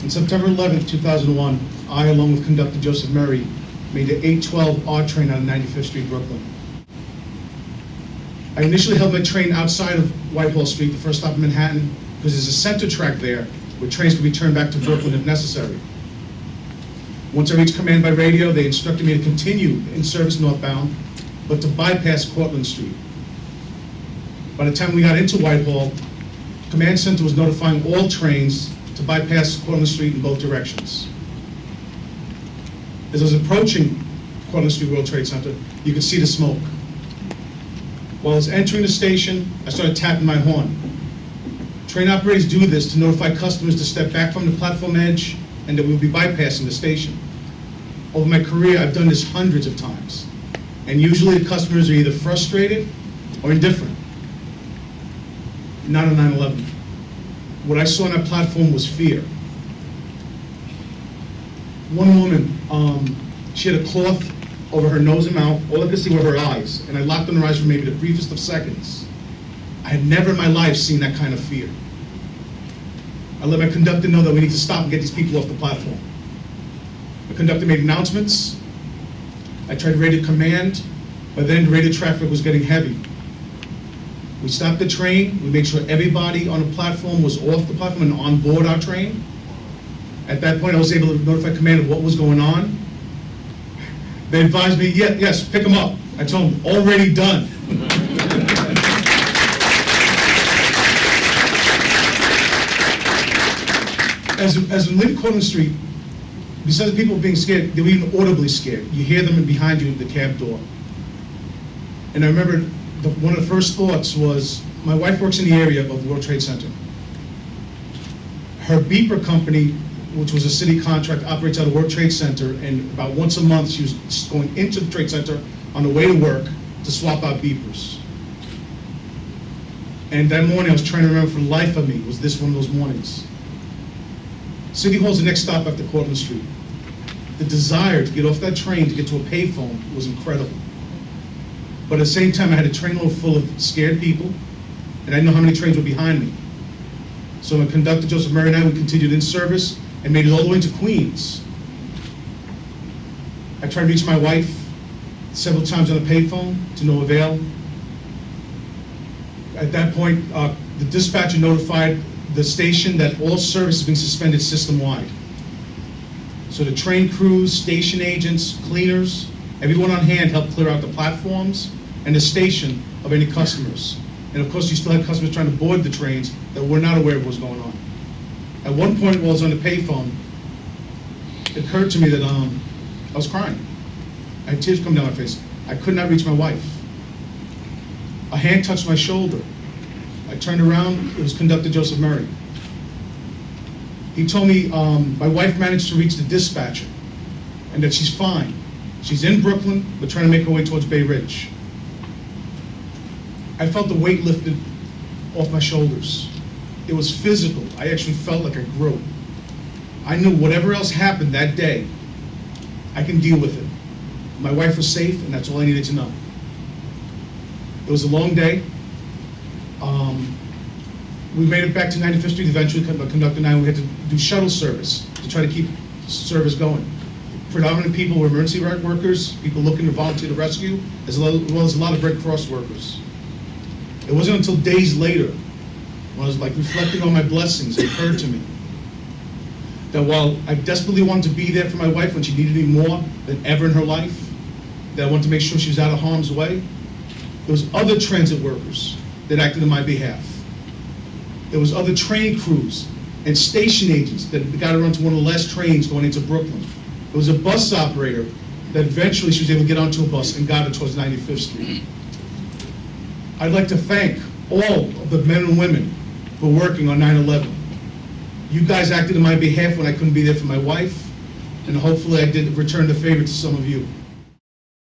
On September 11th, 2001, I, along with conductor Joseph Murray, made the 812 R train out of 95th Street, Brooklyn. I initially held my train outside of Whitehall Street, the first stop in Manhattan, because there's a center track there where trains could be turned back to Brooklyn if necessary. Once I reached command by radio, they instructed me to continue in service northbound, but to bypass Cortlandt Street. By the time we got into Whitehall, Command Center was notifying all trains to bypass Cortlandt Street in both directions. As I was approaching Cortlandt Street World Trade Center, you could see the smoke. While I was entering the station, I started tapping my horn. Train operators do this to notify customers to step back from the platform edge and that we'll be bypassing the station. Over my career, I've done this hundreds of times. And usually the customers are either frustrated or indifferent. Not on 9/11. What I saw on that platform was fear. One woman, she had a cloth over her nose and mouth. All I could see were her eyes, and I locked on her eyes for maybe the briefest of seconds. I had never in my life seen that kind of fear. I let my conductor know that we need to stop and get these people off the platform. The conductor made announcements. I tried radio command, but then the radio traffic was getting heavy. We stopped the train. We made sure everybody on the platform was off the platform and on board our train. At that point, I was able to notify command of what was going on. They advised me, yes, pick them up. I told them, already done. As we leave Cortlandt Street, besides people being scared, they were even audibly scared. You hear them behind you at the cab door. And I remember one of the first thoughts was, my wife works in the area of the World Trade Center. Her beeper company, which was a city contract, operates out of World Trade Center, and about once a month she was going into the Trade Center on the way to work to swap out beepers. And that morning I was trying to remember for the life of me, was this one of those mornings? City Hall's the next stop after Cortlandt Street. The desire to get off that train to get to a payphone was incredible. But at the same time, I had a train load full of scared people, and I didn't know how many trains were behind me. So my conductor, Joseph Murray, and I, we continued in service and made it all the way to Queens. I tried to reach my wife several times on the payphone, to no avail. At that point, the dispatcher notified the station that all service is being suspended system-wide. So the train crews, station agents, cleaners, everyone on hand helped clear out the platforms and the station of any customers. And of course, you still had customers trying to board the trains that were not aware of what was going on. At one point, while I was on the payphone, it occurred to me that I was crying. I had tears coming down my face. I could not reach my wife. A hand touched my shoulder. I turned around, it was Conductor Joseph Murray. He told me my wife managed to reach the dispatcher and that she's fine. She's in Brooklyn, but trying to make her way towards Bay Ridge. I felt the weight lifted off my shoulders. It was physical. I actually felt like I grew. I knew whatever else happened that day, I can deal with it. My wife was safe, and that's all I needed to know. It was a long day. We made it back to 95th Street eventually, the conductor and I, we had to do shuttle service to try to keep service going. Predominant people were emergency workers, people looking to volunteer to rescue, as well as a lot of Red Cross workers. It wasn't until days later, when I was like reflecting on my blessings, it occurred to me that while I desperately wanted to be there for my wife when she needed me more than ever in her life, that I wanted to make sure she was out of harm's way, there was other transit workers that acted on my behalf. There was other train crews and station agents that got her onto one of the last trains going into Brooklyn. There was a bus operator that eventually she was able to get onto a bus and got her towards 95th Street. I'd like to thank all of the men and women who were working on 9/11. You guys acted on my behalf when I couldn't be there for my wife, and hopefully I did return the favor to some of you.